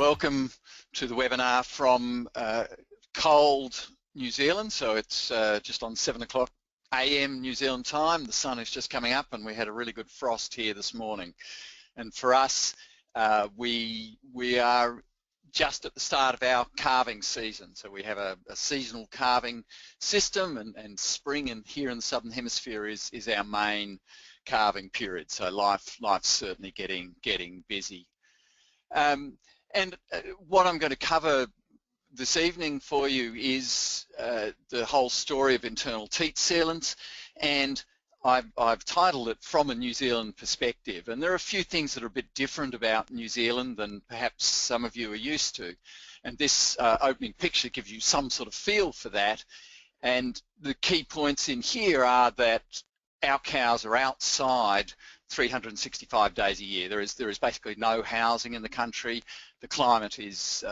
welcome to the webinar from cold New Zealand. So it's just on 7 o'clock AM New Zealand time. The sun is just coming up and we had a really good frost here this morning. And for us, we are just at the start of our calving season. So we have a seasonal calving system, and spring here in the Southern Hemisphere is our main calving period. So life's certainly getting busy. And what I'm going to cover this evening for you is the whole story of internal teat sealants, and I've titled it From a New Zealand Perspective. And there are a few things that are a bit different about New Zealand than perhaps some of you are used to. And this opening picture gives you some sort of feel for that. And the key points in here are that our cows are outside 365 days a year. There is basically no housing in the country. The climate is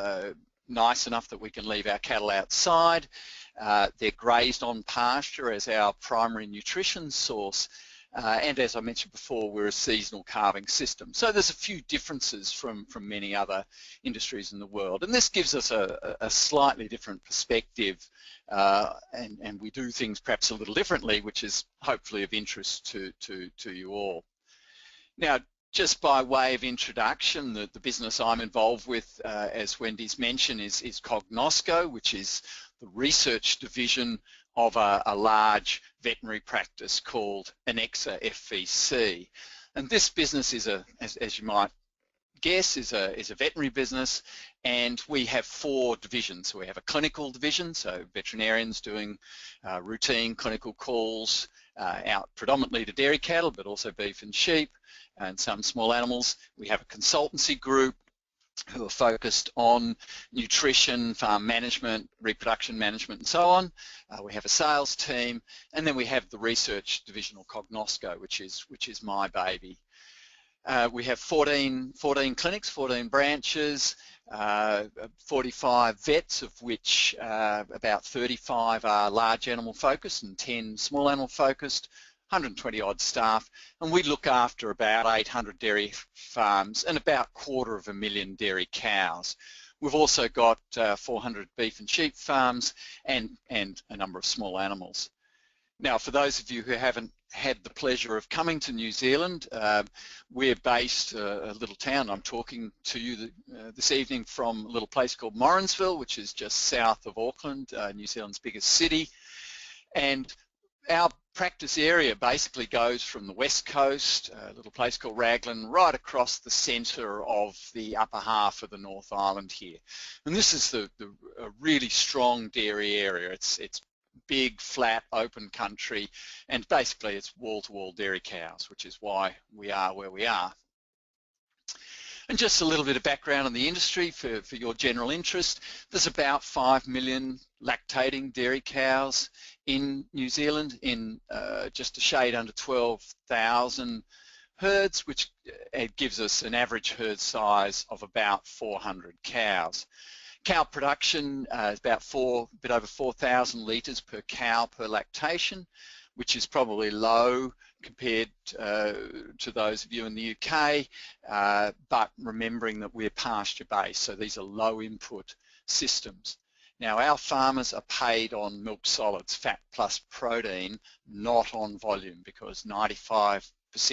nice enough that we can leave our cattle outside. They're grazed on pasture as our primary nutrition source. And as I mentioned before, we're a seasonal calving system. So there's a few differences from many other industries in the world. And this gives us a slightly different perspective, and we do things perhaps a little differently, which is hopefully of interest to you all. Now, just by way of introduction, the business I'm involved with, as Wendy's mentioned, is Cognosco, which is the research division of a large veterinary practice called Anexa FVC. And this business is as you might guess, is a veterinary business, and we have 4 divisions. So we have a clinical division, so veterinarians doing routine clinical calls out predominantly to dairy cattle, but also beef and sheep and some small animals. We have a consultancy group who are focused on nutrition, farm management, reproduction management, and so on. We have a sales team, and then we have the research division, or Cognosco, which is my baby. We have 14 clinics, 14 branches, 45 vets, of which about 35 are large animal focused and 10 small animal focused, 120 odd staff, and we look after about 800 dairy farms and about 250,000 dairy cows. We've also got 400 beef and sheep farms and a number of small animals. Now, for those of you who haven't had the pleasure of coming to New Zealand, we're based a little town. I'm talking to you this evening from a little place called Morrinsville, which is just south of Auckland, New Zealand's biggest city. And our practice area basically goes from the west coast, a little place called Raglan, right across the centre of the upper half of the North Island here. And this is a really strong dairy area. It's big, flat, open country, and basically it's wall-to-wall dairy cows, which is why we are where we are. And just a little bit of background on the industry for your general interest. There's about 5 million lactating dairy cows in New Zealand, in just a shade under 12,000 herds, which gives us an average herd size of about 400 cows. Cow production is about a bit over 4,000 litres per cow per lactation, which is probably low compared to those of you in the UK, but remembering that we're pasture-based, so these are low input systems. Now, our farmers are paid on milk solids, fat plus protein, not on volume, because 95%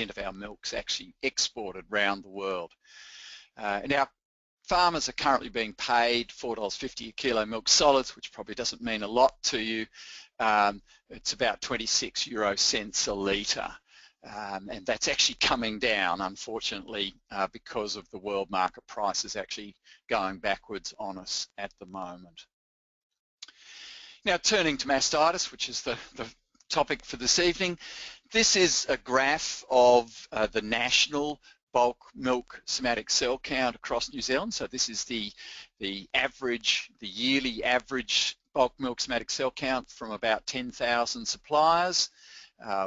of our milk's actually exported around the world. And our farmers are currently being paid $4.50 a kilo milk solids, which probably doesn't mean a lot to you. It's about 26 euro cents a litre, and that's actually coming down, unfortunately, because of the world market prices actually going backwards on us at the moment. Now, turning to mastitis, which is the topic for this evening, this is a graph of the national bulk milk somatic cell count across New Zealand. So this is the yearly average bulk milk somatic cell count from about 10,000 suppliers,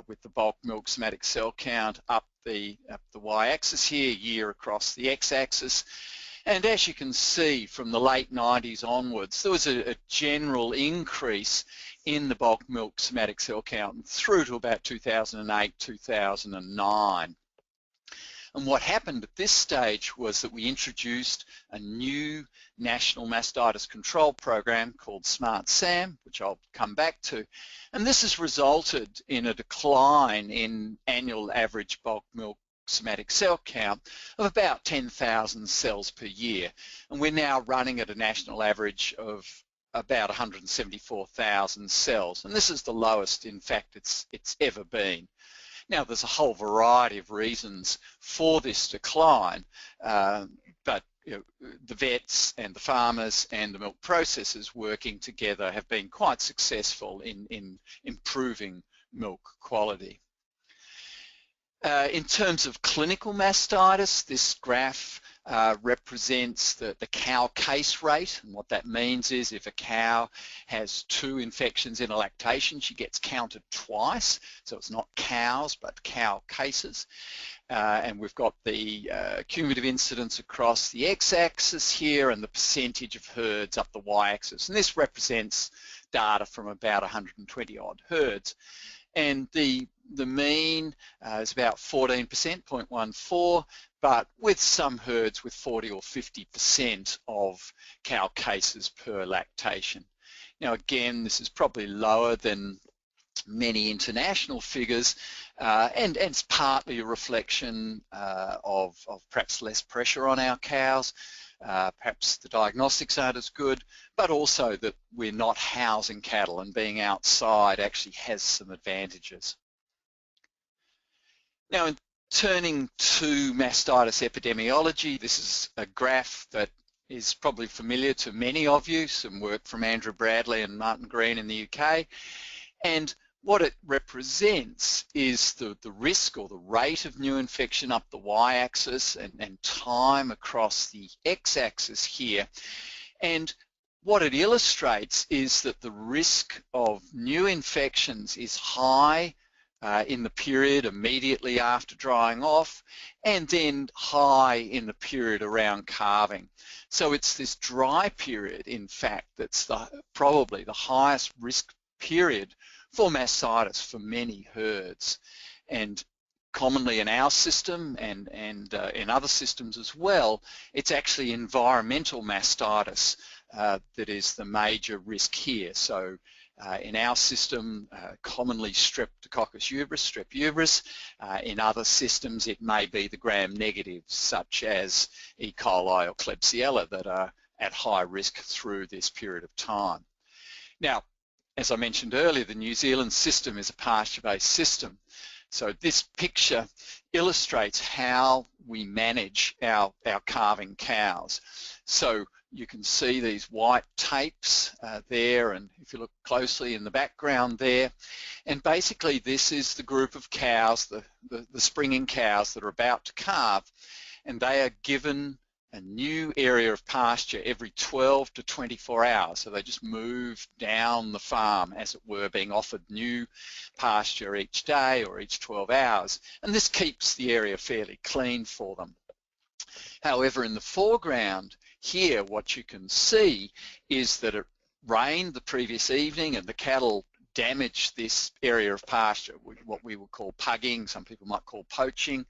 with the bulk milk somatic cell count up the y-axis here, year across the x-axis. And as you can see, from the late 90s onwards, there was a general increase in the bulk milk somatic cell count through to about 2008, 2009. And what happened at this stage was that we introduced a new national mastitis control program called Smart SAM, which I'll come back to. And this has resulted in a decline in annual average bulk milk somatic cell count of about 10,000 cells per year. And we're now running at a national average of about 174,000 cells. And this is the lowest, in fact, it's ever been. Now, there's a whole variety of reasons for this decline, but the vets and the farmers and the milk processors working together have been quite successful in improving milk quality. In terms of clinical mastitis, this graph represents the cow case rate, and what that means is if a cow has 2 infections in a lactation, she gets counted twice, so it's not cows but cow cases. And we've got the cumulative incidence across the x-axis here and the percentage of herds up the y-axis, and this represents data from about 120 odd herds. And the mean is about 14%, 0.14, but with some herds with 40 or 50% of cow cases per lactation. Now again, this is probably lower than many international figures, and it's partly a reflection of perhaps less pressure on our cows. Perhaps the diagnostics aren't as good, but also that we're not housing cattle, and being outside actually has some advantages. Now, in turning to mastitis epidemiology, this is a graph that is probably familiar to many of you, some work from Andrew Bradley and Martin Green in the UK, and what it represents is the risk or the rate of new infection up the y-axis and time across the x-axis here. And what it illustrates is that the risk of new infections is high in the period immediately after drying off, and then high in the period around calving. So it's this dry period, in fact, that's probably the highest risk period for mastitis for many herds. And commonly in our system and in other systems as well, it's actually environmental mastitis that is the major risk here. So in our system, commonly Streptococcus ubris, strep ubris. In other systems, it may be the gram-negatives, such as E. coli or Klebsiella, that are at high risk through this period of time. Now, as I mentioned earlier, the New Zealand system is a pasture-based system. So this picture illustrates how we manage our calving cows. So you can see these white tapes there, and if you look closely in the background there, and basically this is the group of cows, the springing cows that are about to calve, and they are given a new area of pasture every 12 to 24 hours. So they just move down the farm, as it were, being offered new pasture each day or each 12 hours. And this keeps the area fairly clean for them. However, in the foreground here, what you can see is that it rained the previous evening and the cattle damaged this area of pasture, what we would call pugging, some people might call poaching.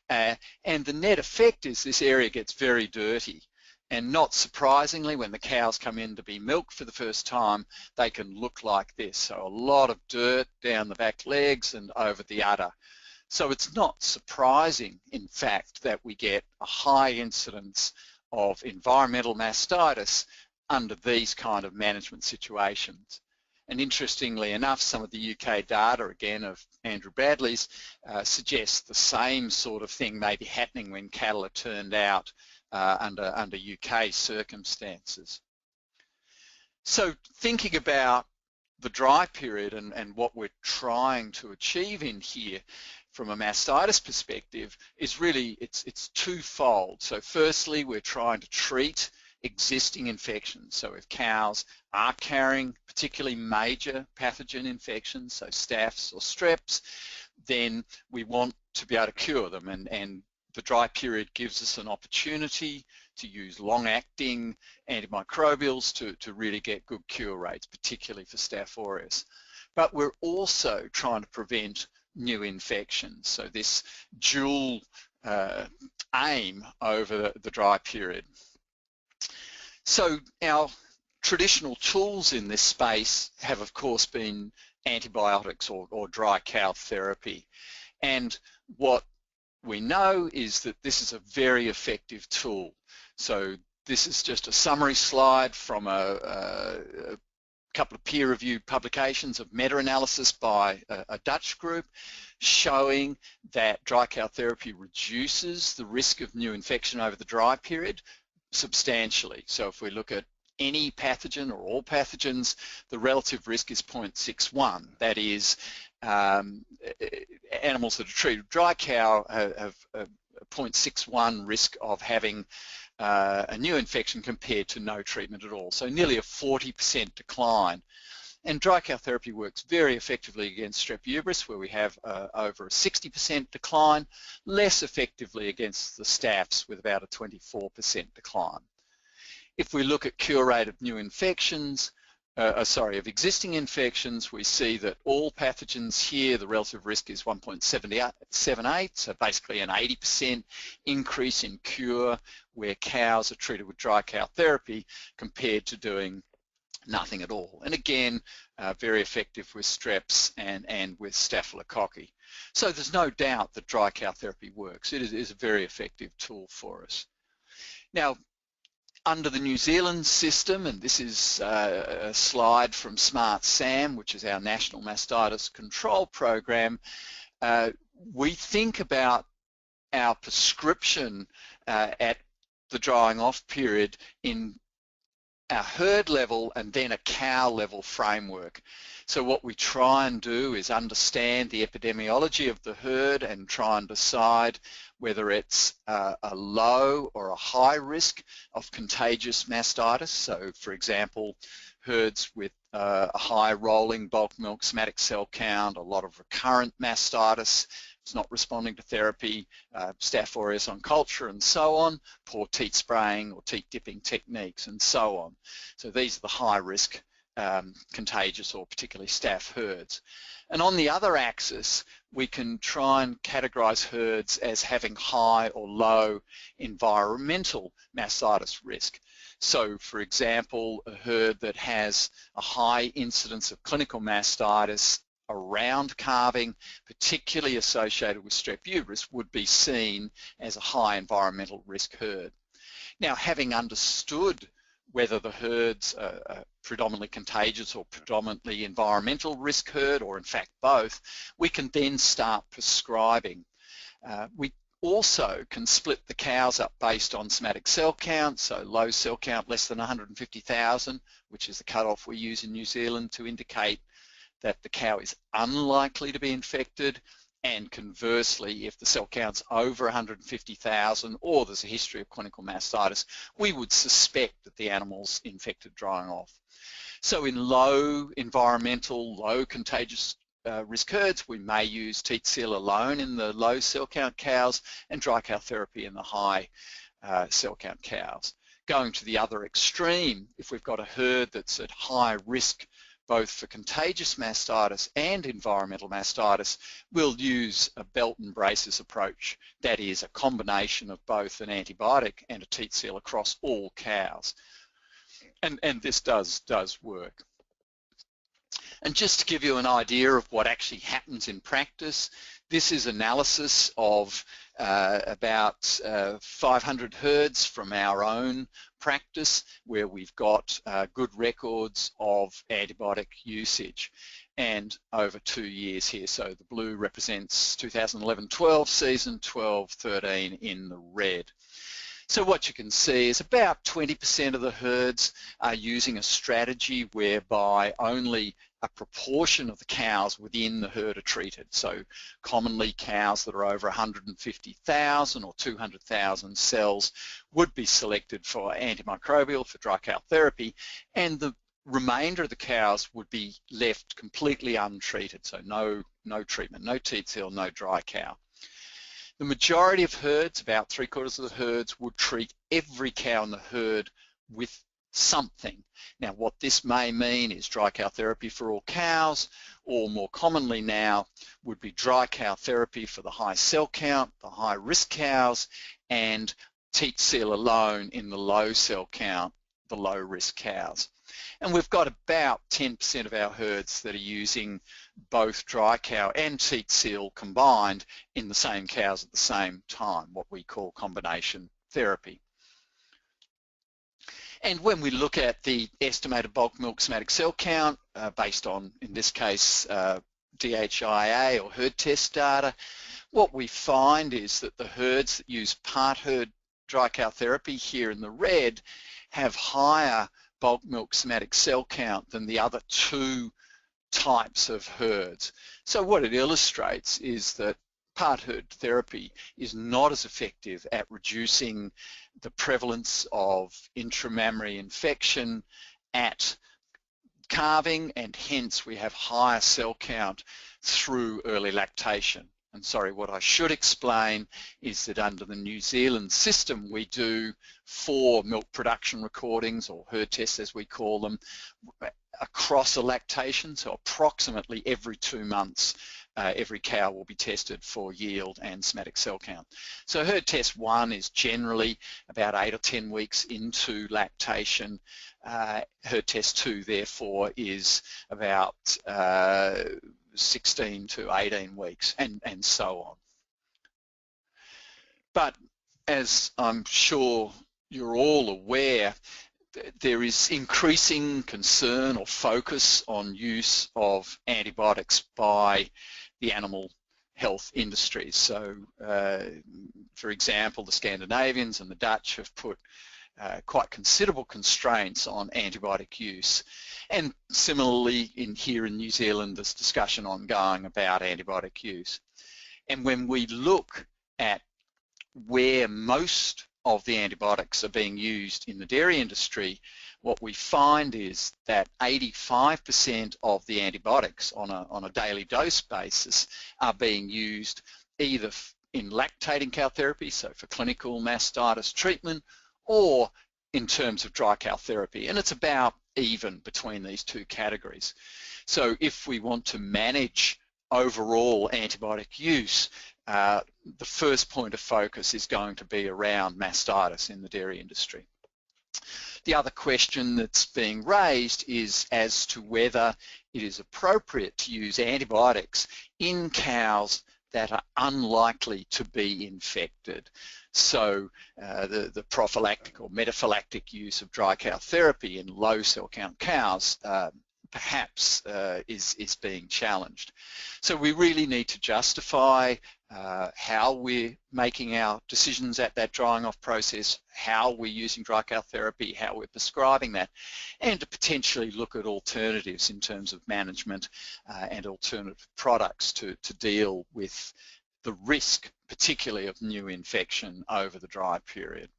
And the net effect is this area gets very dirty, and not surprisingly, when the cows come in to be milked for the first time, they can look like this. So a lot of dirt down the back legs and over the udder. So it's not surprising, in fact, that we get a high incidence of environmental mastitis under these kind of management situations. And interestingly enough, some of the UK data, again of Andrew Bradley's, suggests the same sort of thing may be happening when cattle are turned out under UK circumstances. So thinking about the dry period and what we're trying to achieve in here from a mastitis perspective is really, it's twofold. So firstly, we're trying to treat existing infections. So if cows are carrying particularly major pathogen infections, so staphs or streps, then we want to be able to cure them, and the dry period gives us an opportunity to use long-acting antimicrobials to really get good cure rates, particularly for Staph aureus. But we're also trying to prevent new infections. So this dual aim over the dry period. So our traditional tools in this space have of course been antibiotics or dry cow therapy, and what we know is that this is a very effective tool. So this is just a summary slide from a couple of peer-reviewed publications of meta-analysis by a Dutch group showing that dry cow therapy reduces the risk of new infection over the dry period substantially. So if we look at any pathogen or all pathogens, the relative risk is 0.61. That is, animals that are treated with dry cow have a 0.61 risk of having a new infection compared to no treatment at all. So nearly a 40% decline. And dry cow therapy works very effectively against strep uterus, where we have over a 60% decline, less effectively against the staphs with about a 24% decline. If we look at cure rate of new infections, of existing infections, we see that all pathogens here, the relative risk is 1.78, so basically an 80% increase in cure where cows are treated with dry cow therapy compared to doing nothing at all. And again, very effective with streps and with staphylococci. So there's no doubt that dry cow therapy works. It is a very effective tool for us. Now, under the New Zealand system, and this is a slide from Smart SAM, which is our National Mastitis Control Program, we think about our prescription at the drying off period in a herd level and then a cow level framework. So what we try and do is understand the epidemiology of the herd and try and decide whether it's a low or a high risk of contagious mastitis. So for example, herds with a high rolling bulk milk somatic cell count, a lot of recurrent mastitis, it's not responding to therapy, Staph aureus on culture and so on, poor teat spraying or teat dipping techniques and so on. So these are the high risk contagious or particularly staph herds. And on the other axis, we can try and categorize herds as having high or low environmental mastitis risk. So for example, a herd that has a high incidence of clinical mastitis around calving, particularly associated with strep uterus, would be seen as a high environmental risk herd. Now, having understood whether the herds are predominantly contagious or predominantly environmental risk herd, or in fact both, we can then start prescribing. We also can split the cows up based on somatic cell count, so low cell count less than 150,000, which is the cutoff we use in New Zealand to indicate that the cow is unlikely to be infected, and conversely, if the cell count's over 150,000 or there's a history of clinical mastitis, we would suspect that the animal's infected drying off. So in low environmental, low contagious risk herds, we may use teat seal alone in the low cell count cows and dry cow therapy in the high cell count cows. Going to the other extreme, if we've got a herd that's at high risk both for contagious mastitis and environmental mastitis, we'll use a belt and braces approach. That is a combination of both an antibiotic and a teat seal across all cows. And this does work. And just to give you an idea of what actually happens in practice, this is analysis of about 500 herds from our own practice where we've got good records of antibiotic usage, and over 2 years here. So the blue represents 2011-12 season, 12-13 in the red. So what you can see is about 20% of the herds are using a strategy whereby only a proportion of the cows within the herd are treated. So commonly cows that are over 150,000 or 200,000 cells would be selected for antimicrobial, for dry cow therapy, and the remainder of the cows would be left completely untreated. So no treatment, no teat seal, no dry cow. The majority of herds, about 3/4 of the herds, would treat every cow in the herd with something. Now what this may mean is dry cow therapy for all cows, or more commonly now would be dry cow therapy for the high cell count, the high risk cows, and teat seal alone in the low cell count, the low risk cows. And we've got about 10% of our herds that are using both dry cow and teat seal combined in the same cows at the same time, what we call combination therapy. And when we look at the estimated bulk milk somatic cell count based on, in this case, DHIA or herd test data, what we find is that the herds that use part herd dry cow therapy here in the red have higher bulk milk somatic cell count than the other two types of herds. So what it illustrates is that part herd therapy is not as effective at reducing the prevalence of intramammary infection at calving, and hence we have higher cell count through early lactation. And sorry, what I should explain is that under the New Zealand system, we do 4 milk production recordings, or herd tests as we call them, across a lactation. So approximately every 2 months, every cow will be tested for yield and somatic cell count. So herd test 1 is generally about 8 or 10 weeks into lactation. Herd test 2, therefore, is about 16 to 18 weeks, and so on. But as I'm sure you're all aware, there is increasing concern or focus on use of antibiotics by the animal health industries. So, for example, the Scandinavians and the Dutch have put quite considerable constraints on antibiotic use. And similarly, here in New Zealand, there's discussion ongoing about antibiotic use. And when we look at where most of the antibiotics are being used in the dairy industry, what we find is that 85% of the antibiotics on a daily dose basis are being used either in lactating cow therapy, so for clinical mastitis treatment, or in terms of dry cow therapy, and it's about even between these two categories. So if we want to manage overall antibiotic use, the first point of focus is going to be around mastitis in the dairy industry. The other question that's being raised is as to whether it is appropriate to use antibiotics in cows that are unlikely to be infected. So the prophylactic or metaphylactic use of dry cow therapy in low cell count cows perhaps is being challenged. So we really need to justify how we're making our decisions at that drying off process, how we're using dry cow therapy, how we're prescribing that, and to potentially look at alternatives in terms of management and alternative products to deal with the risk, particularly of new infection over the dry period.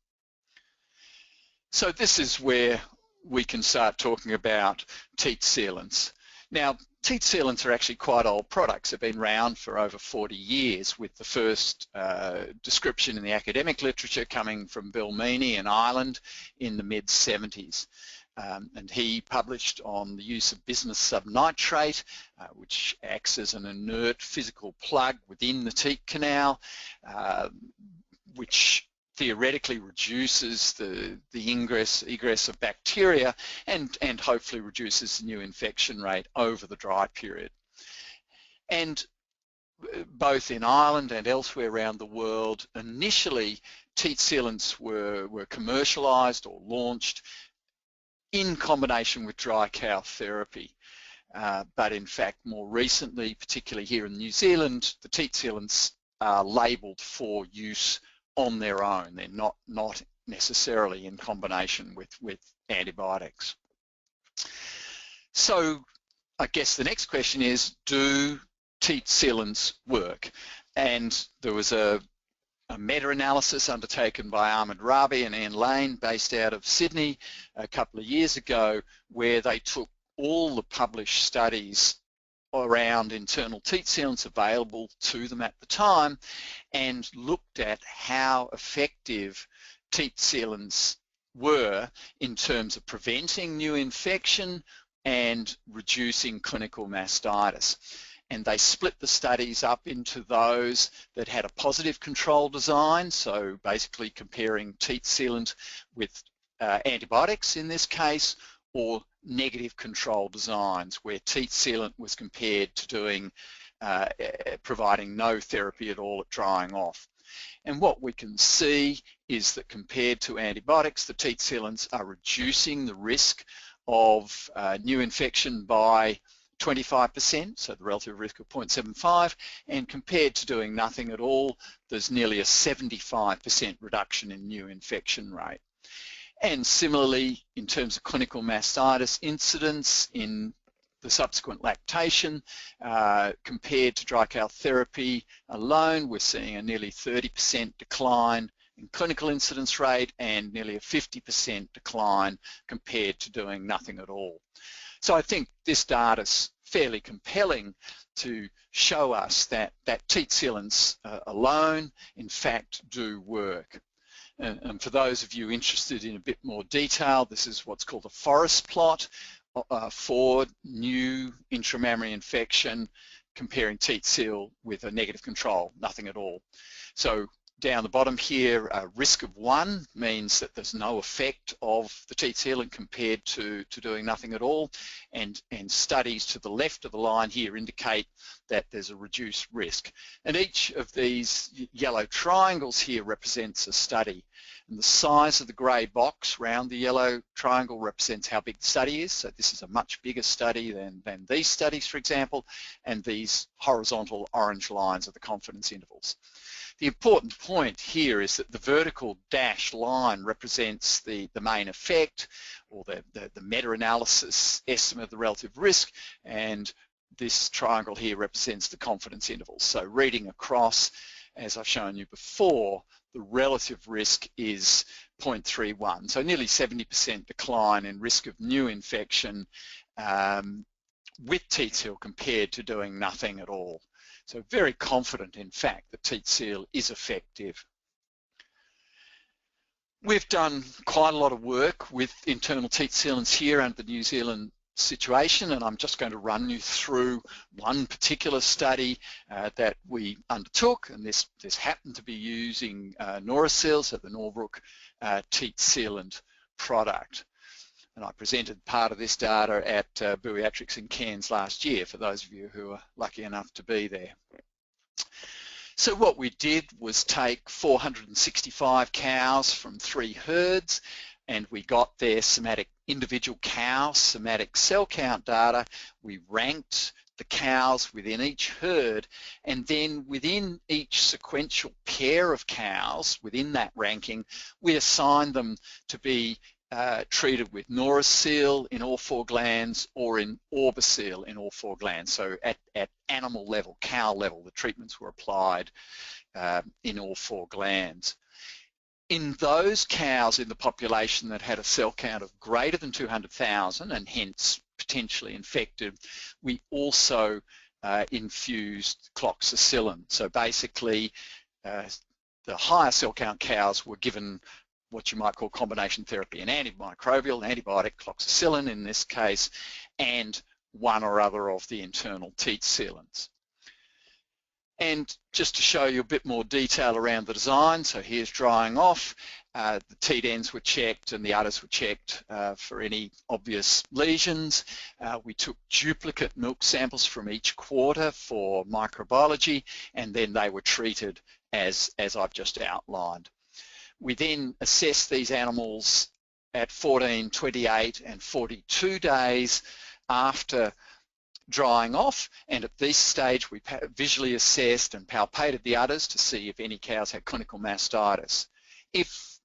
So this is where we can start talking about teat sealants. Now, teat sealants are actually quite old products. They've been around for over 40 years, with the first description in the academic literature coming from Bill Meaney in Ireland in the mid-70s. And he published on the use of bismuth subnitrate, which acts as an inert physical plug within the teat canal, which theoretically reduces the egress of bacteria and hopefully reduces the new infection rate over the dry period. And both in Ireland and elsewhere around the world, initially teat sealants were commercialised or launched in combination with dry cow therapy. But in fact, more recently, particularly here in New Zealand, the teat sealants are labelled for use on their own. They're not necessarily in combination with antibiotics. So I guess the next question is, do teat sealants work? And there was a meta-analysis undertaken by Ahmed Rabi and Anne Lane, based out of Sydney, a couple of years ago, where they took all the published studies around internal teat sealants available to them at the time and looked at how effective teat sealants were in terms of preventing new infection and reducing clinical mastitis. And they split the studies up into those that had a positive control design, so basically comparing teat sealant with antibiotics in this case, or negative control designs where teat sealant was compared to doing providing no therapy at all at drying off. And what we can see is that compared to antibiotics, the teat sealants are reducing the risk of new infection by 25%, so the relative risk of 0.75, and compared to doing nothing at all, there's nearly a 75% reduction in new infection rate. And similarly, in terms of clinical mastitis incidence in the subsequent lactation, compared to dry cow therapy alone, we're seeing a nearly 30% decline in clinical incidence rate and nearly a 50% decline compared to doing nothing at all. So I think this data's fairly compelling to show us that teat sealants alone, in fact, do work. And for those of you interested in a bit more detail, this is what's called a forest plot for new intramammary infection comparing teat seal with a negative control, nothing at all. So down the bottom here, risk of 1 means that there's no effect of the teat sealant compared to doing nothing at all, and studies to the left of the line here indicate that there's a reduced risk. And each of these yellow triangles here represents a study, and the size of the grey box around the yellow triangle represents how big the study is. So this is a much bigger study than these studies, for example, and these horizontal orange lines are the confidence intervals. The important point here is that the vertical dashed line represents the main effect, or the meta-analysis estimate of the relative risk, and this triangle here represents the confidence intervals. So reading across, as I've shown you before, the relative risk is 0.31, so nearly 70% decline in risk of new infection with teat seal compared to doing nothing at all. So very confident, in fact, that teat seal is effective. We've done quite a lot of work with internal teat sealants here under the New Zealand situation, and I'm just going to run you through one particular study that we undertook, and this happened to be using Norasil, so the Norbrook teat sealant product. And I presented part of this data at Buiatrics in Cairns last year, for those of you who are lucky enough to be there. So what we did was take 465 cows from 3 herds, and we got their somatic individual cow somatic cell count data. We ranked the cows within each herd, and then within each sequential pair of cows within that ranking, we assigned them to be treated with Norasil in all 4 glands or in Orbisil in all 4 glands. So at animal level, cow level, the treatments were applied in all 4 glands. In those cows in the population that had a cell count of greater than 200,000 and hence potentially infected, we also infused cloxacillin. So basically, the higher cell count cows were given what you might call combination therapy, an antimicrobial, an antibiotic, cloxacillin in this case, and one or other of the internal teat sealants. And just to show you a bit more detail around the design, so here's drying off. The teat ends were checked and the udders were checked for any obvious lesions. We took duplicate milk samples from each quarter for microbiology, and then they were treated as I've just outlined. We then assessed these animals at 14, 28 and 42 days after drying off, and at this stage we visually assessed and palpated the udders to see if any cows had clinical mastitis. If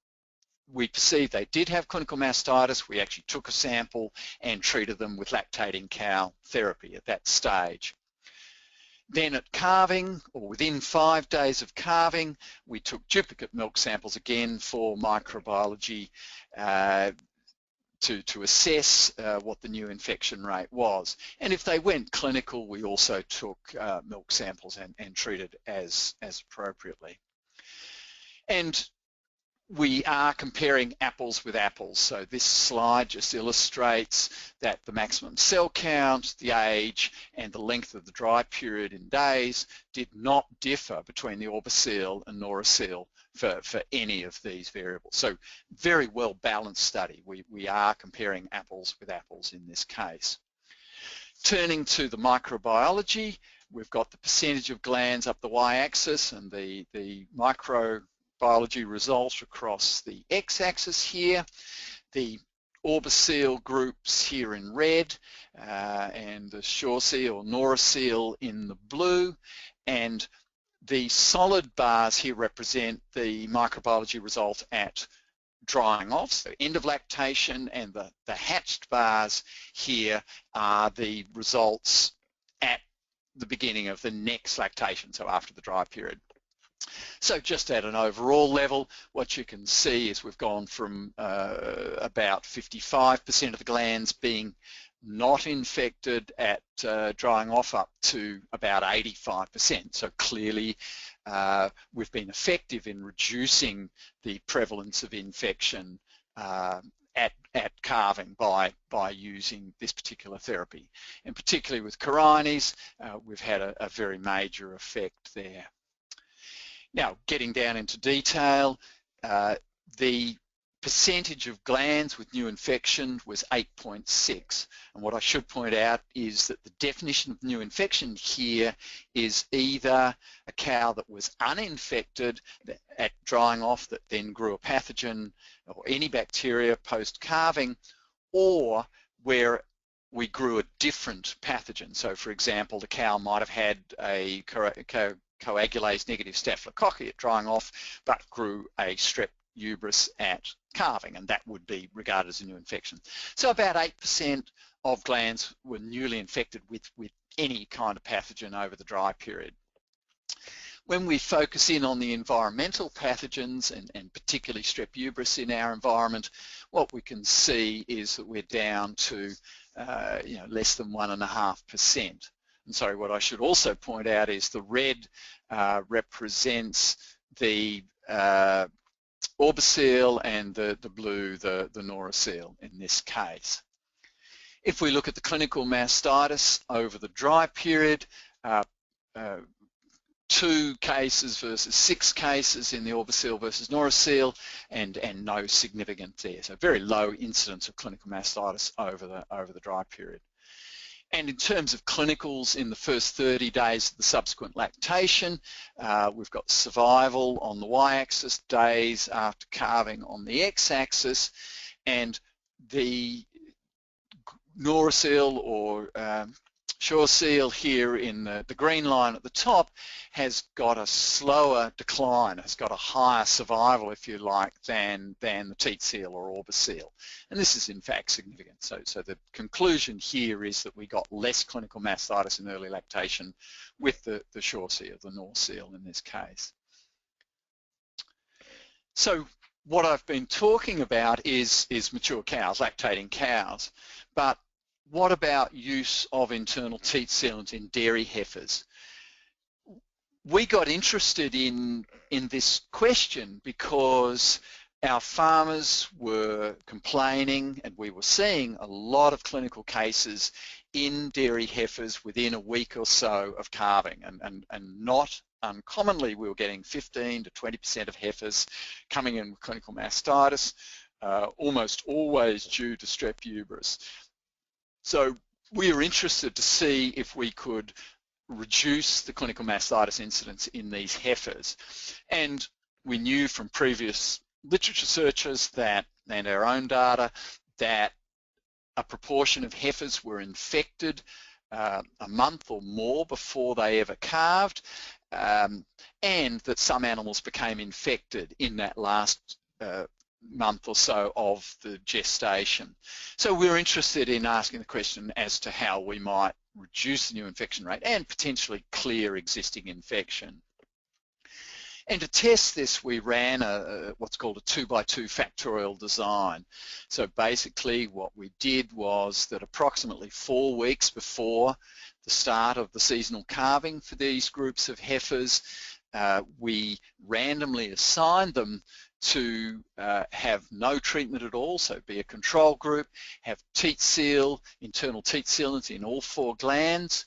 we perceived they did have clinical mastitis, we actually took a sample and treated them with lactating cow therapy at that stage. Then at calving, or within 5 days of calving, we took duplicate milk samples again for microbiology to assess what the new infection rate was. And if they went clinical, we also took milk samples and treated as appropriately. And we are comparing apples with apples. So this slide just illustrates that the maximum cell count, the age, and the length of the dry period in days did not differ between the Orbiseal and Noraseal for any of these variables. So very well balanced study. We are comparing apples with apples in this case. Turning to the microbiology, we've got the percentage of glands up the y-axis and the microbiology result across the x-axis here. The Orbiseal groups here in red and the Shoreseal or Noraseal in the blue, and the solid bars here represent the microbiology result at drying off, so end of lactation, and the hatched bars here are the results at the beginning of the next lactation, so after the dry period. So just at an overall level, what you can see is we've gone from about 55% of the glands being not infected at drying off up to about 85%. So clearly we've been effective in reducing the prevalence of infection at calving by using this particular therapy. And particularly with Carinus, we've had a very major effect there. Now, getting down into detail, the percentage of glands with new infection was 8.6. And what I should point out is that the definition of new infection here is either a cow that was uninfected at drying off that then grew a pathogen or any bacteria post-calving, or where we grew a different pathogen. So for example, the cow might have had a coagulase negative staphylococci at drying off, but grew a strep ubris at calving, and that would be regarded as a new infection. So about 8% of glands were newly infected with any kind of pathogen over the dry period. When we focus in on the environmental pathogens, and particularly strep ubris in our environment, what we can see is that we're down to less than 1.5%. And sorry, what I should also point out is the red represents the Orbiseal and the blue, the Noraseal in this case. If we look at the clinical mastitis over the dry period, 2 cases versus 6 cases in the Orbiseal versus Noraseal, and no significant there. So very low incidence of clinical mastitis over the dry period. And in terms of clinicals in the first 30 days of the subsequent lactation, we've got survival on the y-axis, days after calving on the x-axis, and the Noraseal or Shoreseal here in the green line at the top has got a slower decline, has got a higher survival, if you like, than the teat seal or Orbiseal. And this is in fact significant. So the conclusion here is that we got less clinical mastitis in early lactation with the Shoreseal, the Noraseal in this case. So what I've been talking about is mature cows, lactating cows, but what about use of internal teat sealant in dairy heifers? We got interested in this question because our farmers were complaining, and we were seeing a lot of clinical cases in dairy heifers within a week or so of calving, and not uncommonly we were getting 15 to 20% of heifers coming in with clinical mastitis, almost always due to strep ubris. So we were interested to see if we could reduce the clinical mastitis incidence in these heifers. And we knew from previous literature searches that, and our own data, that a proportion of heifers were infected a month or more before they ever calved, and that some animals became infected in that last month or so of the gestation. So we're interested in asking the question as to how we might reduce the new infection rate and potentially clear existing infection. And to test this, we ran what's called a 2x2 factorial design. So basically what we did was that approximately 4 weeks before the start of the seasonal calving for these groups of heifers, we randomly assigned them to have no treatment at all, so be a control group, have teat seal, internal teat sealants in all 4 glands,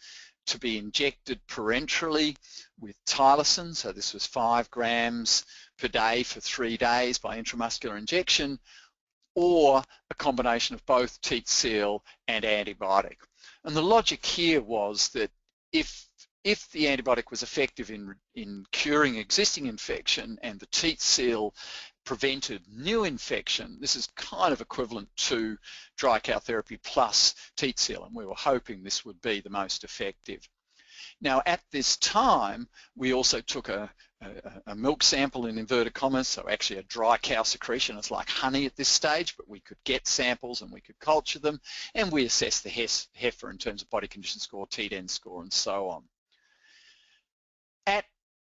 to be injected parenterally with tylosin, so this was 5 grams per day for 3 days by intramuscular injection, or a combination of both teat seal and antibiotic. And the logic here was that if the antibiotic was effective in curing existing infection and the teat seal prevented new infection, this is kind of equivalent to dry cow therapy plus teat seal, and we were hoping this would be the most effective. Now, at this time, we also took a milk sample in inverted commas, so actually a dry cow secretion. It's like honey at this stage, but we could get samples and we could culture them, and we assessed the heifer in terms of body condition score, T-den score, and so on.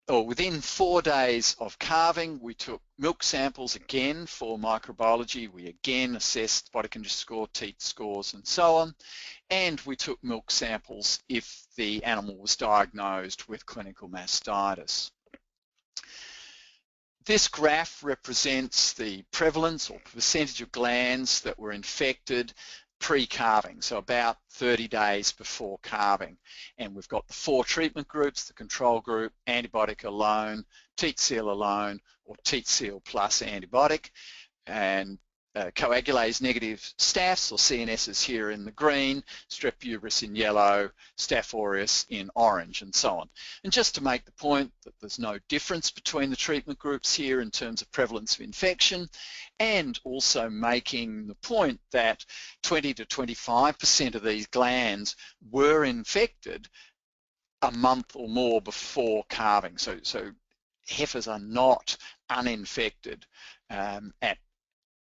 Within 4 days of calving, we took milk samples again for microbiology. We again assessed body condition score, teat scores, and so on. And we took milk samples if the animal was diagnosed with clinical mastitis. This graph represents the prevalence or percentage of glands that were infected pre-calving, so about 30 days before calving. And we've got the 4 treatment groups, the control group, antibiotic alone, teat seal alone, or teat seal plus antibiotic, and coagulase negative staphs or CNSs here in the green, strep uberis in yellow, Staph aureus in orange, and so on. And just to make the point that there's no difference between the treatment groups here in terms of prevalence of infection, and also making the point that 20 to 25% of these glands were infected a month or more before calving. So heifers are not uninfected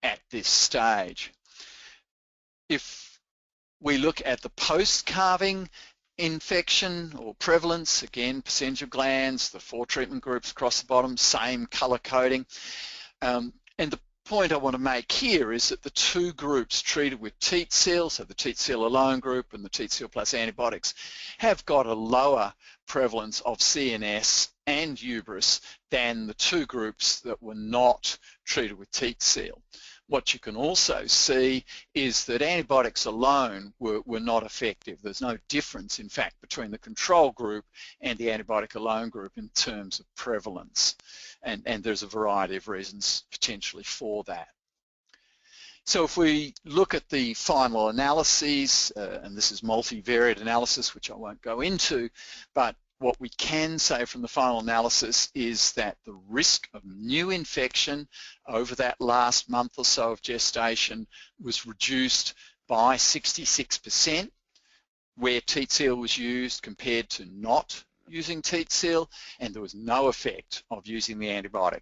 at this stage. If we look at the post-calving infection or prevalence, again, percentage of glands, the 4 treatment groups across the bottom, same color coding. And the point I want to make here is that the 2 groups treated with teat seal, so the teat seal alone group and the teat seal plus antibiotics, have got a lower prevalence of CNS and uberis than the 2 groups that were not treated with teat seal. What you can also see is that antibiotics alone were not effective. There's no difference, in fact, between the control group and the antibiotic alone group in terms of prevalence. And there's a variety of reasons potentially for that. So if we look at the final analyses, and this is multivariate analysis, which I won't go into, but what we can say from the final analysis is that the risk of new infection over that last month or so of gestation was reduced by 66% where teat seal was used compared to not using teat seal, and there was no effect of using the antibiotic.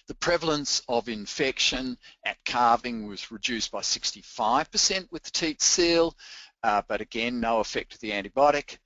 The prevalence of infection at calving was reduced by 65% with the teat seal, but again, no effect of the antibiotic.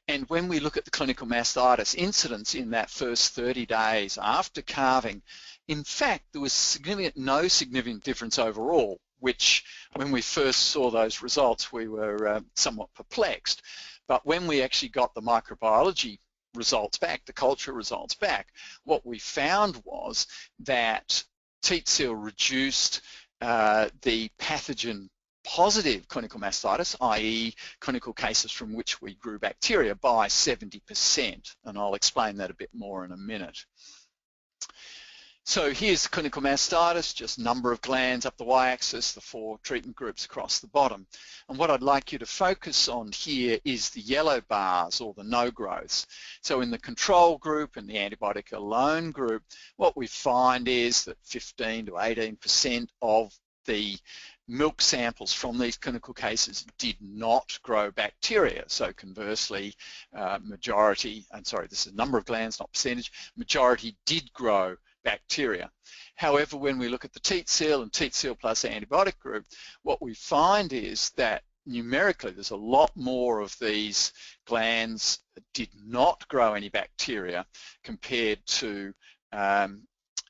And when we look at the clinical mastitis incidence in that first 30 days after calving, in fact, there was no significant difference overall, which when we first saw those results, we were somewhat perplexed. But when we actually got the microbiology results back, the culture results back, what we found was that teat seal reduced the pathogen positive clinical mastitis, i.e. clinical cases from which we grew bacteria, by 70%, and I'll explain that a bit more in a minute. So here's clinical mastitis, just number of glands up the y-axis, the 4 treatment groups across the bottom. And what I'd like you to focus on here is the yellow bars, or the no growths. So in the control group and the antibiotic alone group, what we find is that 15 to 18% of the milk samples from these clinical cases did not grow bacteria. So conversely, this is number of glands, not percentage, majority did grow bacteria. However, when we look at the teat seal and teat seal plus antibiotic group, what we find is that numerically there's a lot more of these glands that did not grow any bacteria compared to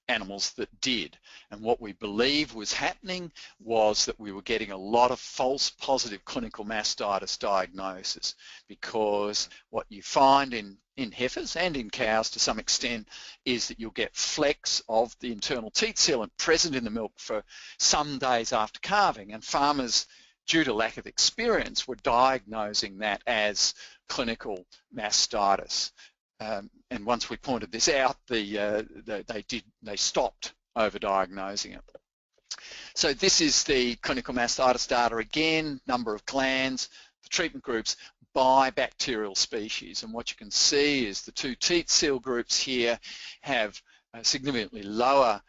animals that did. And what we believe was happening was that we were getting a lot of false positive clinical mastitis diagnosis, because what you find in heifers and in cows to some extent is that you'll get flecks of the internal teat sealant present in the milk for some days after calving, and farmers, due to lack of experience, were diagnosing that as clinical mastitis. And once we pointed this out, they stopped over-diagnosing it. So this is the clinical mastitis data again, number of glands, the treatment groups by bacterial species. And what you can see is the two teat seal groups here have a significantly lower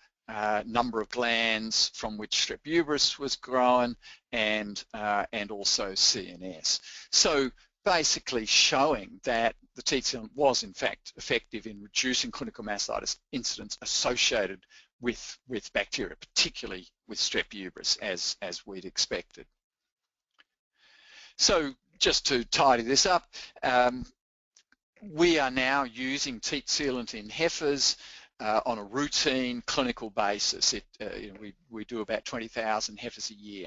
number of glands from which strep uterus was grown, and also CNS. So basically showing that the teat sealant was in fact effective in reducing clinical mastitis incidence associated with bacteria, particularly with strep uterus, as we'd expected. So just to tidy this up, we are now using teat sealant in heifers on a routine clinical basis. We do about 20,000 heifers a year.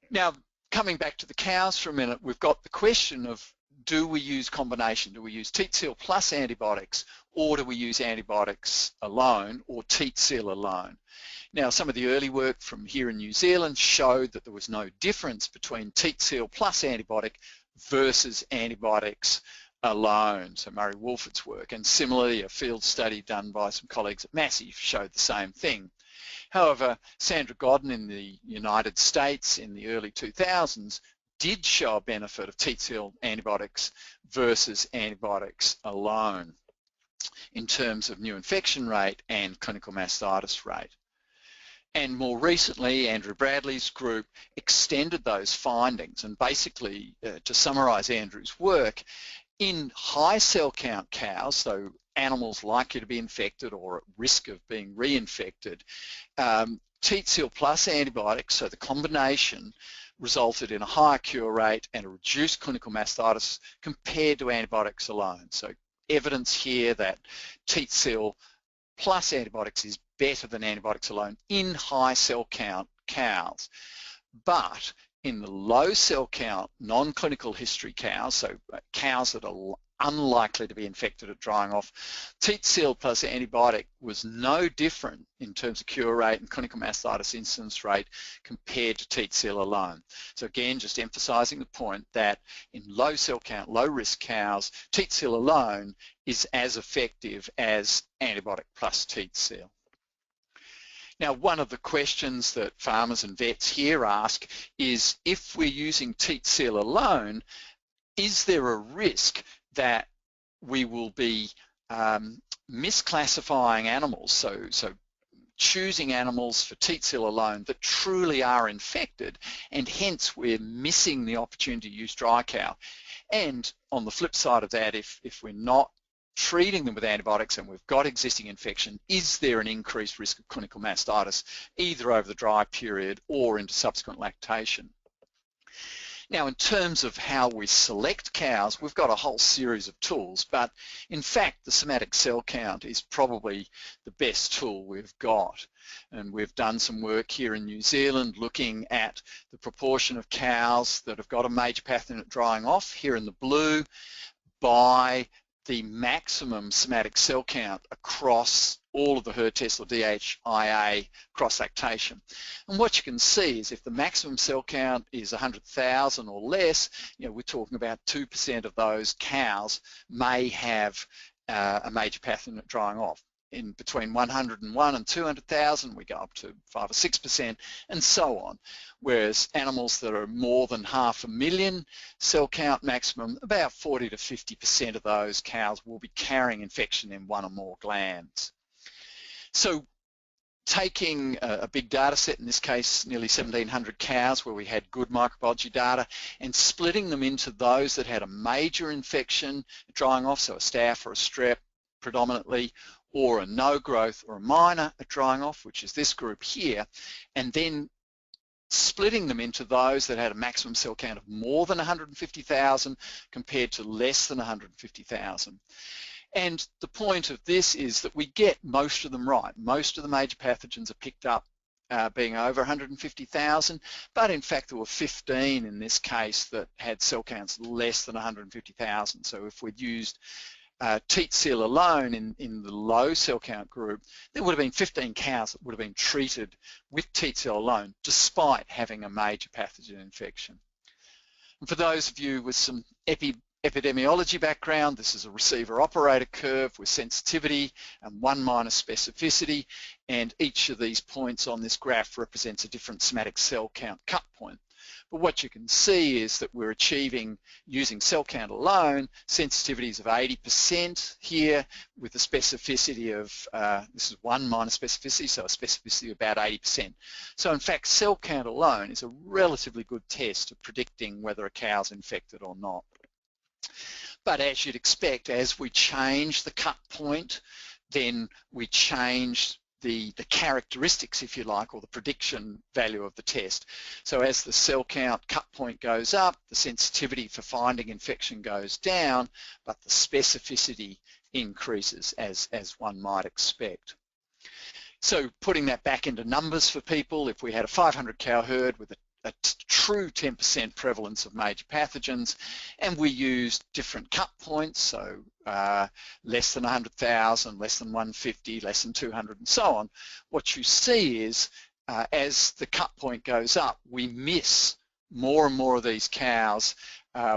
Now, coming back to the cows for a minute, we've got the question of, do we use combination? Do we use teat seal plus antibiotics, or do we use antibiotics alone or teat seal alone? Now, some of the early work from here in New Zealand showed that there was no difference between teat seal plus antibiotic versus antibiotics alone, so Murray Wolford's work, and similarly a field study done by some colleagues at Massey showed the same thing. However, Sandra Godden in the United States in the early 2000s did show a benefit of teat seal antibiotics versus antibiotics alone in terms of new infection rate and clinical mastitis rate. And more recently, Andrew Bradley's group extended those findings, and basically, to summarise Andrew's work, in high cell count cows, so animals likely to be infected or at risk of being reinfected, teat seal plus antibiotics, so the combination, resulted in a higher cure rate and a reduced clinical mastitis compared to antibiotics alone. So evidence here that teat seal plus antibiotics is better than antibiotics alone in high cell count cows. But in the low cell count, non-clinical history cows, so cows that are unlikely to be infected at drying off, teat seal plus antibiotic was no different in terms of cure rate and clinical mastitis incidence rate compared to teat seal alone. So again, just emphasising the point that in low cell count, low risk cows, teat seal alone is as effective as antibiotic plus teat seal. Now, one of the questions that farmers and vets here ask is, if we're using teat seal alone, is there a risk that we will be misclassifying animals, so choosing animals for teat seal alone that truly are infected, and hence we're missing the opportunity to use dry cow? And on the flip side of that, if we're not treating them with antibiotics and we've got existing infection, is there an increased risk of clinical mastitis either over the dry period or into subsequent lactation? Now, in terms of how we select cows, we've got a whole series of tools, but in fact the somatic cell count is probably the best tool we've got. And we've done some work here in New Zealand looking at the proportion of cows that have got a major pathogen at drying off, here in the blue, by the maximum somatic cell count across all of the herd tests, or DHIA, cross-lactation. And what you can see is if the maximum cell count is 100,000 or less, we're talking about 2% of those cows may have a major pathogen at drying off. In between 101 and 200,000, we go up to 5 or 6%, and so on. Whereas animals that are more than 500,000 cell count maximum, about 40 to 50% of those cows will be carrying infection in one or more glands. So taking a big data set, in this case nearly 1,700 cows where we had good microbiology data, and splitting them into those that had a major infection drying off, so a staph or a strep predominantly, or a no growth or a minor at drying off, which is this group here, and then splitting them into those that had a maximum cell count of more than 150,000 compared to less than 150,000. And the point of this is that we get most of them right. Most of the major pathogens are picked up being over 150,000, but in fact there were 15 in this case that had cell counts less than 150,000. So if we'd used teat seal alone in the low cell count group, there would have been 15 cows that would have been treated with teat seal alone despite having a major pathogen infection. And for those of you with some epidemiology background, this is a receiver-operator curve with sensitivity and 1 minus specificity, and each of these points on this graph represents a different somatic cell count cut point. But what you can see is that we're achieving, using cell count alone, sensitivities of 80% here with a specificity of, this is 1 minus specificity, so a specificity of about 80%. So in fact, cell count alone is a relatively good test of predicting whether a cow's infected or not. But as you'd expect, as we change the cut point, then we change the characteristics, if you like, or the prediction value of the test. So as the cell count cut point goes up, the sensitivity for finding infection goes down, but the specificity increases as one might expect. So putting that back into numbers for people, if we had a 500 cow herd with a true 10% prevalence of major pathogens, and we used different cut points, so less than 100,000, less than 150, less than 200, and so on, what you see is as the cut point goes up, we miss more and more of these cows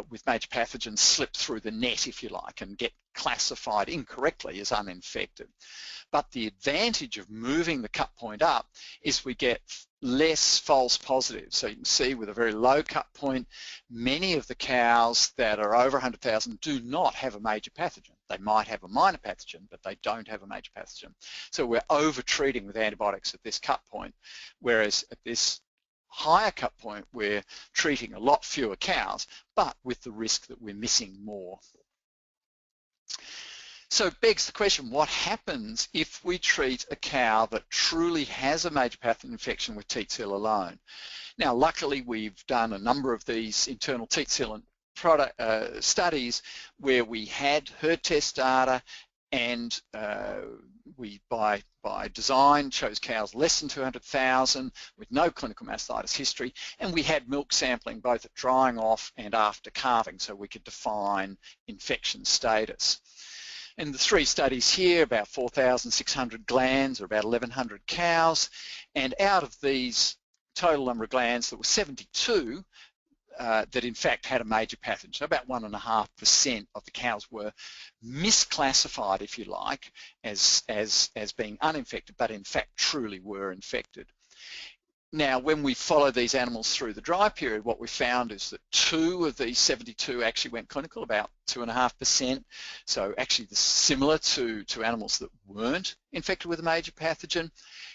with major pathogens slip through the net, if you like, and get classified incorrectly as uninfected. But the advantage of moving the cut point up is we get less false positives. So you can see with a very low cut point, many of the cows that are over 100,000 do not have a major pathogen. They might have a minor pathogen, but they don't have a major pathogen. So we're over-treating with antibiotics at this cut point, whereas at this higher cut point, we're treating a lot fewer cows, but with the risk that we're missing more. So it begs the question, what happens if we treat a cow that truly has a major pathogen infection with teat seal alone? Now, luckily, we've done a number of these internal teat sealant product studies where we had herd test data, and we, by design, chose cows less than 200,000 with no clinical mastitis history, and we had milk sampling both at drying off and after calving, so we could define infection status. And the 3 studies here, about 4,600 glands, or about 1,100 cows, and out of these total number of glands, there were 72 that in fact had a major pathogen. So about 1.5% of the cows were misclassified, if you like, as being uninfected, but in fact truly were infected. Now, when we follow these animals through the dry period, what we found is that 2 of these 72 actually went clinical, about 2.5%. So actually similar to animals that weren't infected with a major pathogen.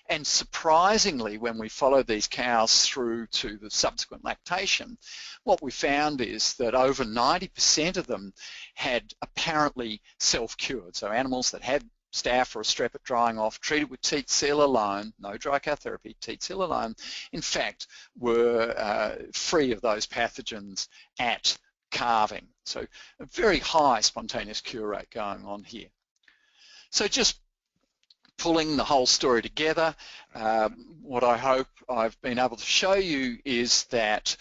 And surprisingly, when we followed these cows through to the subsequent lactation, what we found is that over 90% of them had apparently self-cured. So animals that had staph or a strep at drying off, treated with teat seal alone, no dry cow therapy, teat seal alone, in fact were free of those pathogens at calving. So a very high spontaneous cure rate going on here. So just pulling the whole story together, what I hope I've been able to show you is that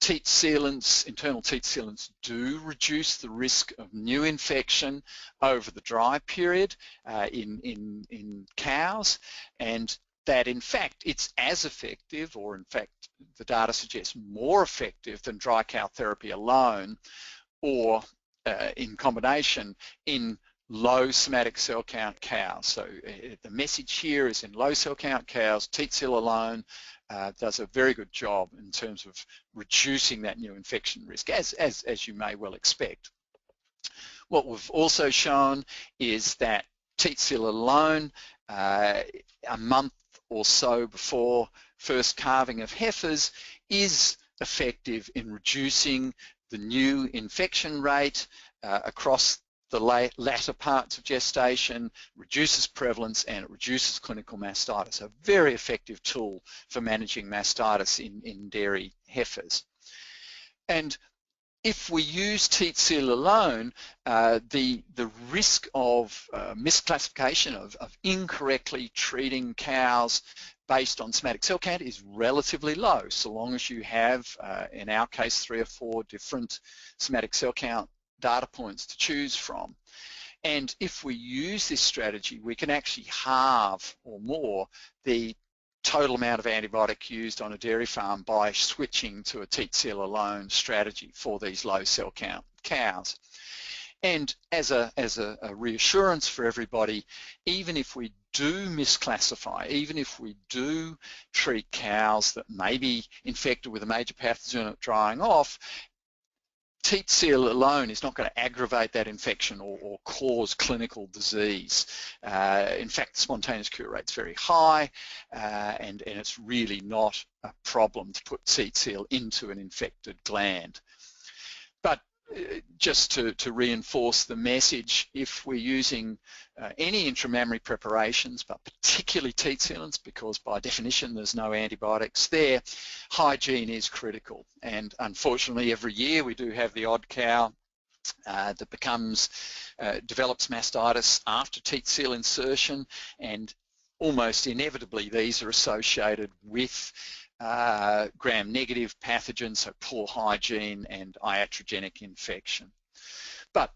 teat sealants, internal teat sealants, do reduce the risk of new infection over the dry period in cows, and that in fact it's as effective, or in fact the data suggests more effective than dry cow therapy alone, or in combination in low somatic cell count cows. So the message here is in low cell count cows, teat seal alone does a very good job in terms of reducing that new infection risk, as you may well expect. What we've also shown is that teat seal alone, a month or so before first calving of heifers, is effective in reducing the new infection rate across the latter parts of gestation, reduces prevalence, and it reduces clinical mastitis. A very effective tool for managing mastitis in dairy heifers. And if we use teat seal alone, the risk of misclassification, of incorrectly treating cows based on somatic cell count is relatively low, so long as you have, in our case, 3 or 4 different somatic cell count data points to choose from. And if we use this strategy, we can actually halve or more the total amount of antibiotic used on a dairy farm by switching to a teat seal alone strategy for these low cell count cows. And as a reassurance for everybody, even if we do misclassify, even if we do treat cows that may be infected with a major pathogen at drying off, teat seal alone is not going to aggravate that infection or cause clinical disease. In fact, the spontaneous cure rate's very high, and it's really not a problem to put teat seal into an infected gland. But just to reinforce the message, if we're using any intramammary preparations, but particularly teat sealants, because by definition there's no antibiotics there, hygiene is critical. And unfortunately, every year we do have the odd cow that develops mastitis after teat seal insertion, and almost inevitably these are associated with gram-negative pathogens, so poor hygiene and iatrogenic infection. But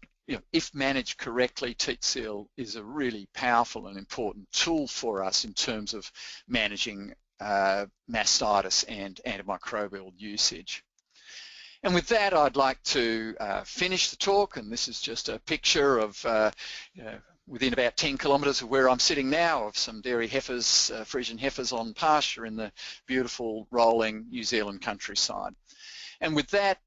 if managed correctly, teat seal is a really powerful and important tool for us in terms of managing mastitis and antimicrobial usage. And with that, I'd like to finish the talk, and this is just a picture of within about 10 kilometres of where I'm sitting now, of some dairy heifers, Frisian heifers on pasture in the beautiful rolling New Zealand countryside. And with that,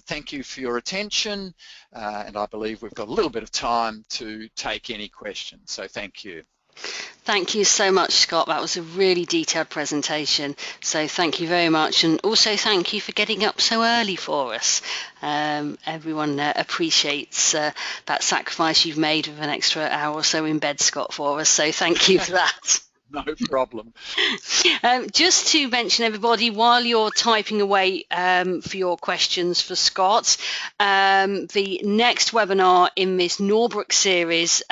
thank you for your attention, and I believe we've got a little bit of time to take any questions, so thank you. Thank you so much, Scott. That was a really detailed presentation. So thank you very much. And also thank you for getting up so early for us. Everyone appreciates that sacrifice you've made of an extra hour or so in bed, Scott, for us. So thank you for that. No problem. Just to mention, everybody, while you're typing away for your questions for Scott, the next webinar in this Norbrook series,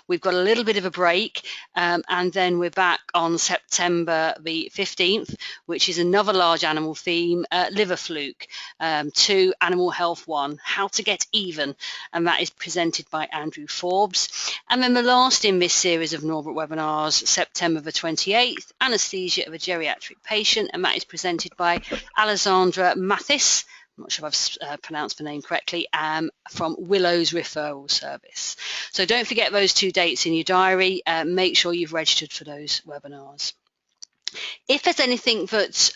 we've got a little bit of a break, and then we're back on September the 15th, which is another large animal theme, liver fluke, 2, animal health 1, how to get even, and that is presented by Andrew Forbes. And then the last in this series of Norbrook webinars, September the 28th, anaesthesia of a geriatric patient, and that is presented by Alessandra Mathis, I'm not sure if I've pronounced the name correctly, from Willow's Referral Service. So don't forget those 2 dates in your diary. Make sure you've registered for those webinars. If there's anything that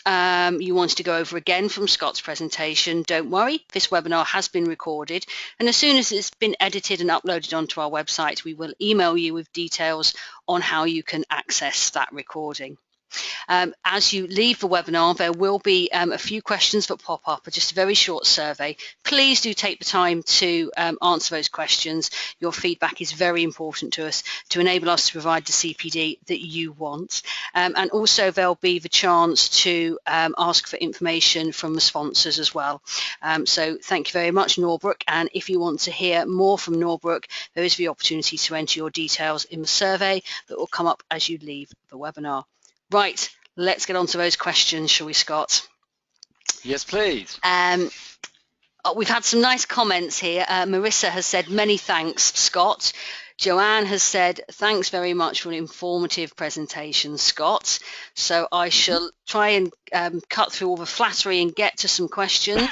you wanted to go over again from Scott's presentation, don't worry, this webinar has been recorded, and as soon as it's been edited and uploaded onto our website, we will email you with details on how you can access that recording. As you leave the webinar, there will be a few questions that pop up, just a very short survey. Please do take the time to answer those questions. Your feedback is very important to us to enable us to provide the CPD that you want. And also there'll be the chance to ask for information from the sponsors as well. So thank you very much, Norbrook. And if you want to hear more from Norbrook, there is the opportunity to enter your details in the survey that will come up as you leave the webinar. Right, let's get on to those questions, shall we, Scott? Yes, please. We've had some nice comments here. Marissa has said, many thanks, Scott. Joanne has said, thanks very much for an informative presentation, Scott. So I shall try and cut through all the flattery and get to some questions.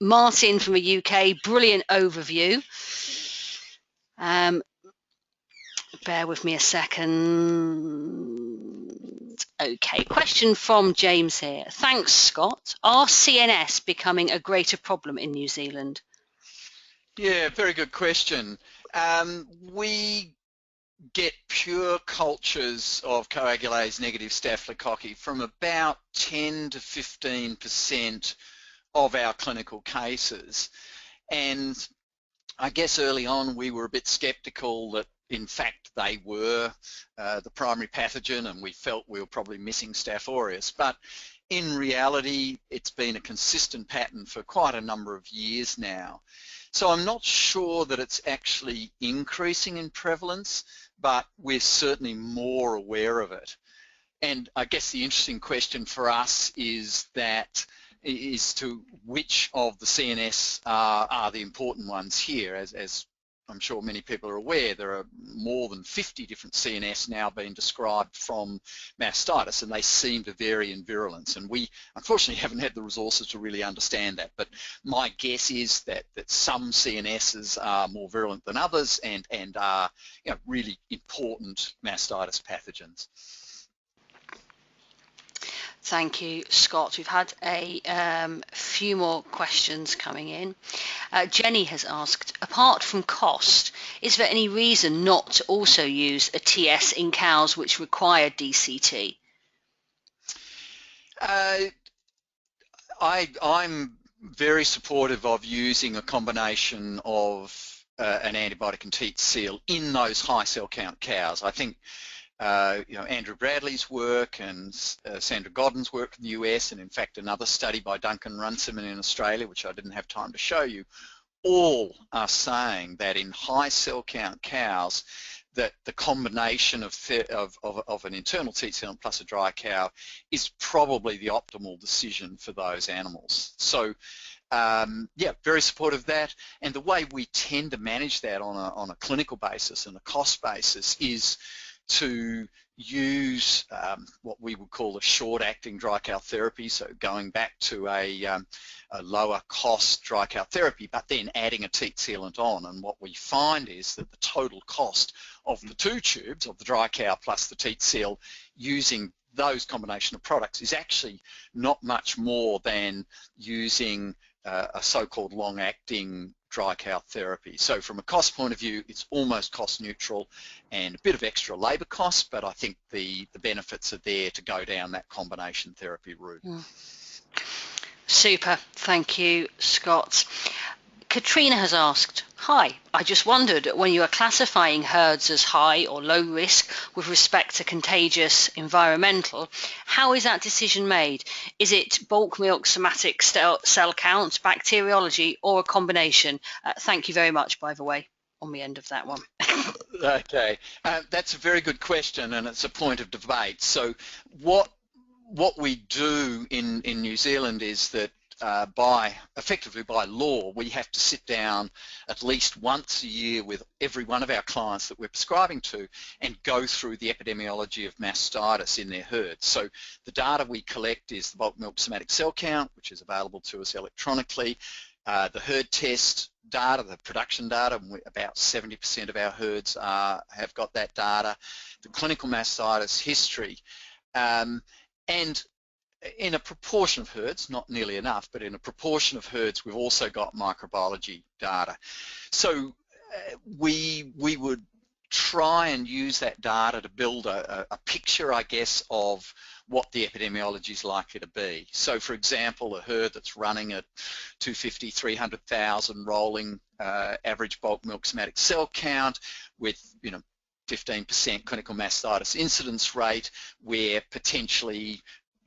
Martin from the UK, brilliant overview. Bear with me a second. Okay, question from James here. Thanks, Scott. Are CNS becoming a greater problem in New Zealand? Yeah, very good question. We get pure cultures of coagulase negative staphylococci from about 10 to 15% of our clinical cases. And I guess early on we were a bit skeptical that in fact they were the primary pathogen, and we felt we were probably missing Staph aureus. But In reality, it's been a consistent pattern for quite a number of years now. So I'm not sure that it's actually increasing in prevalence, but we're certainly more aware of it. And I guess the interesting question for us is to which of the CNS are the important ones here. As I'm sure many people are aware, there are more than 50 different CNS now being described from mastitis, and they seem to vary in virulence. And we unfortunately haven't had the resources to really understand that. But my guess is that some CNSs are more virulent than others and are, you know, really important mastitis pathogens. Thank you, Scott. We've had a few more questions coming in. Jenny has asked, apart from cost, is there any reason not to also use a TS in cows which require DCT? I'm very supportive of using a combination of an antibiotic and teat seal in those high cell count cows. I think you know, Andrew Bradley's work and Sandra Godden's work in the US, and in fact another study by Duncan Runciman in Australia, which I didn't have time to show you, all are saying that in high cell count cows that the combination of an internal teat sealant plus a dry cow is probably the optimal decision for those animals. So yeah, very supportive of that. And the way we tend to manage that on a clinical basis and a cost basis is to use what we would call a short-acting dry cow therapy, so going back to a lower cost dry cow therapy, but then adding a teat sealant on. And what we find is that the total cost of the two tubes, of the dry cow plus the teat seal, using those combination of products is actually not much more than using a so-called long-acting dry cow therapy. So from a cost point of view, it's almost cost neutral and a bit of extra labour cost, but I think the benefits are there to go down that combination therapy route. Super, thank you, Scott. Katrina has asked, hi, I just wondered, when you are classifying herds as high or low risk with respect to contagious environmental, how is that decision made? Is it bulk milk somatic cell count, bacteriology, or a combination? Thank you very much, by the way, on the end of that one. Okay, that's a very good question, and it's a point of debate. So what we do in New Zealand is that effectively by law, we have to sit down at least once a year with every one of our clients that we're prescribing to and go through the epidemiology of mastitis in their herds. So the data we collect is the bulk milk somatic cell count, which is available to us electronically, the herd test data, the production data, about 70% of our herds have got that data, the clinical mastitis history, and in a proportion of herds, not nearly enough, but in a proportion of herds, we've also got microbiology data. So we would try and use that data to build a picture, I guess, of what the epidemiology is likely to be. So for example, a herd that's running at 250, 300,000 rolling average bulk milk somatic cell count with, 15% clinical mastitis incidence rate, where potentially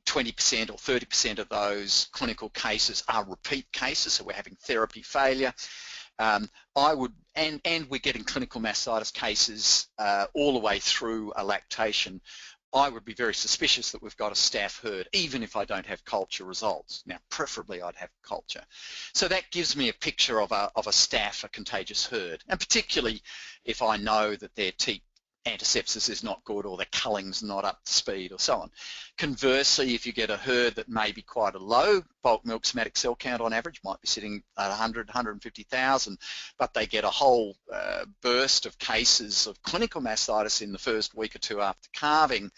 20% or 30% of those clinical cases are repeat cases, so we're having therapy failure. And we're getting clinical mastitis cases all the way through a lactation. I would be very suspicious that we've got a staph herd, even if I don't have culture results. Now, preferably I'd have culture. So that gives me a picture of a staph, a contagious herd, and particularly if I know that their teat antisepsis is not good or the culling's not up to speed or so on. Conversely, if you get a herd that may be quite a low bulk milk somatic cell count on average, might be sitting at 100, 150,000, but they get a whole burst of cases of clinical mastitis in the first week or two after calving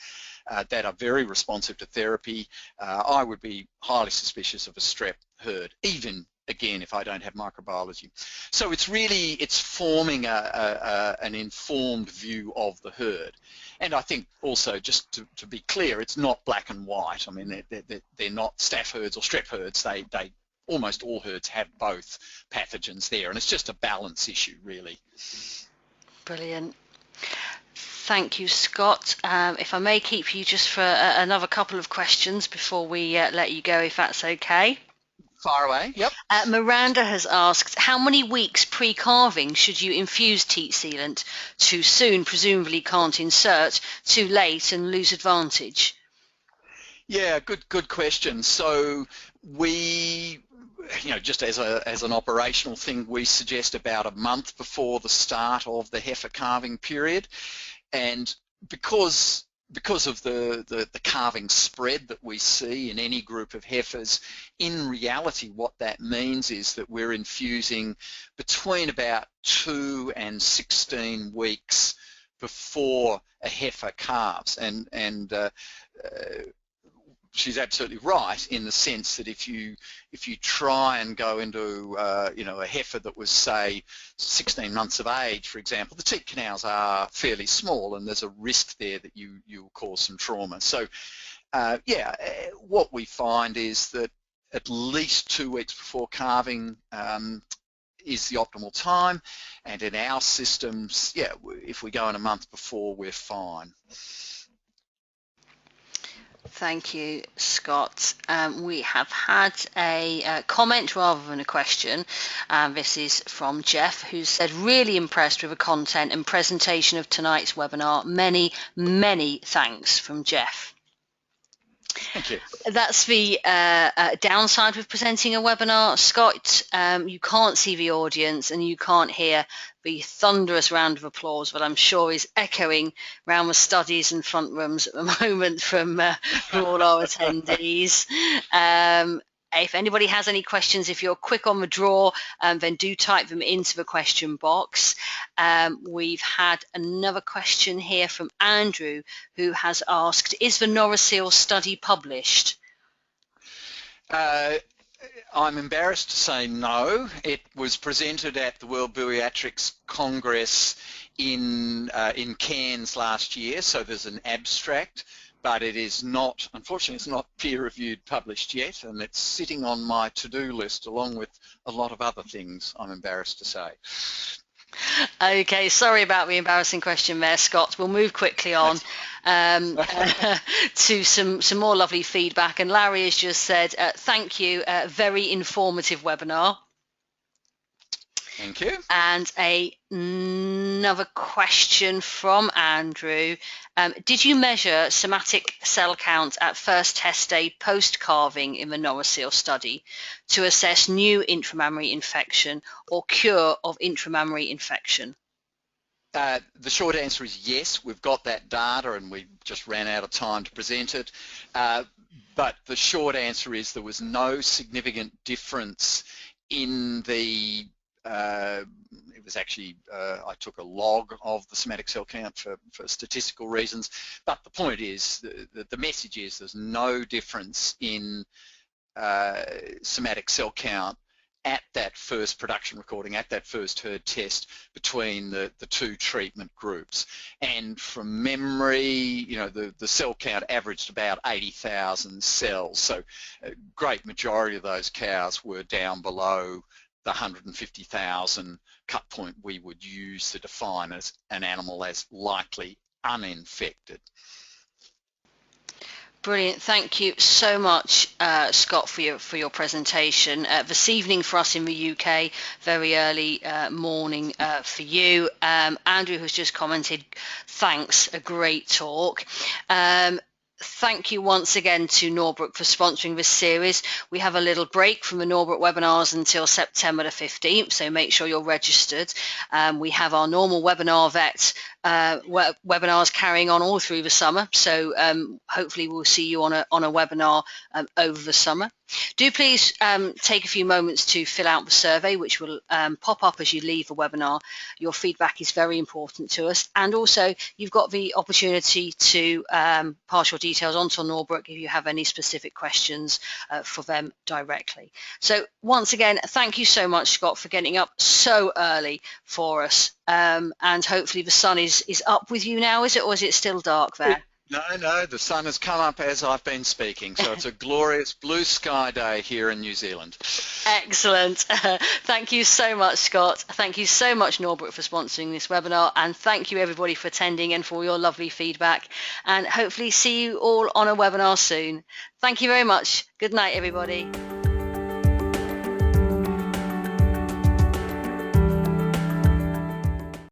that are very responsive to therapy, I would be highly suspicious of a strep herd, even again, if I don't have microbiology. So it's forming an informed view of the herd. And I think also, just to be clear, it's not black and white. I mean, they're not staph herds or strep herds. They almost all herds have both pathogens there, and it's just a balance issue, really. Brilliant. Thank you, Scott. If I may keep you just for another couple of questions before we let you go, if that's okay. Far away. Yep. Miranda has asked, how many weeks pre-carving should you infuse teat sealant? Too soon, presumably can't insert. Too late and lose advantage. Yeah, good question. So we, just as an operational thing, we suggest about a month before the start of the heifer calving period, and because of the calving spread that we see in any group of heifers, in reality what that means is that we're infusing between about 2 and 16 weeks before a heifer calves, and she's absolutely right in the sense that if you try and go into a heifer that was, say, 16 months of age, for example, the teat canals are fairly small and there's a risk there that you'll cause some trauma. So what we find is that at least 2 weeks before calving is the optimal time, and in our systems, if we go in a month before, we're fine. Thank you, Scott. We have had a comment rather than a question. This is from Jeff, who said, really impressed with the content and presentation of tonight's webinar. Many, many thanks, from Jeff. Thank you. That's the downside with presenting a webinar, Scott. You can't see the audience and you can't hear the thunderous round of applause that I'm sure is echoing around the studies and front rooms at the moment from all our attendees. If anybody has any questions, if you're quick on the draw, then do type them into the question box. We've had another question here from Andrew, who has asked, is the NoraSeal study published? I'm embarrassed to say no. It was presented at the World Bariatrics Congress in Cairns last year, so there's an abstract, but it is not, unfortunately, it's not peer-reviewed, published yet, and it's sitting on my to-do list along with a lot of other things, I'm embarrassed to say. Okay, sorry about the embarrassing question there, Scott. We'll move quickly on to some more lovely feedback. And Larry has just said, thank you, very informative webinar. Thank you. And another question from Andrew. Did you measure somatic cell count at first test day post-calving in the NoraSeal study to assess new intramammary infection or cure of intramammary infection? The short answer is yes. We've got that data and we just ran out of time to present it. But the short answer is there was no significant difference in the it was actually, I took a log of the somatic cell count for statistical reasons, but the point is, the message is there's no difference in somatic cell count at that first production recording, at that first herd test between the two treatment groups. And from memory, the cell count averaged about 80,000 cells, so a great majority of those cows were down below the 150,000 cut point we would use to define as an animal as likely uninfected. Brilliant. Thank you so much, Scott, for your presentation. This evening for us in the UK, very early morning for you. Andrew has just commented, thanks, a great talk. Thank you once again to Norbrook for sponsoring this series. We have a little break from the Norbrook webinars until September the 15th, so make sure you're registered. We have our normal webinar vet webinars carrying on all through the summer, so hopefully we'll see you on a webinar over the summer. Do please take a few moments to fill out the survey, which will pop up as you leave the webinar. Your feedback is very important to us, and also you've got the opportunity to pass your details on to Norbrook if you have any specific questions for them directly. So once again, thank you so much, Scott, for getting up so early for us, and hopefully the sun is up with you now, is it, or is it still dark there? No, the sun has come up as I've been speaking, so it's a glorious blue sky day here in New Zealand. Excellent. Thank you so much, Scott. Thank you so much, Norbrook, for sponsoring this webinar, and thank you everybody for attending and for your lovely feedback, and hopefully see you all on a webinar soon. Thank you very much. Good night, everybody.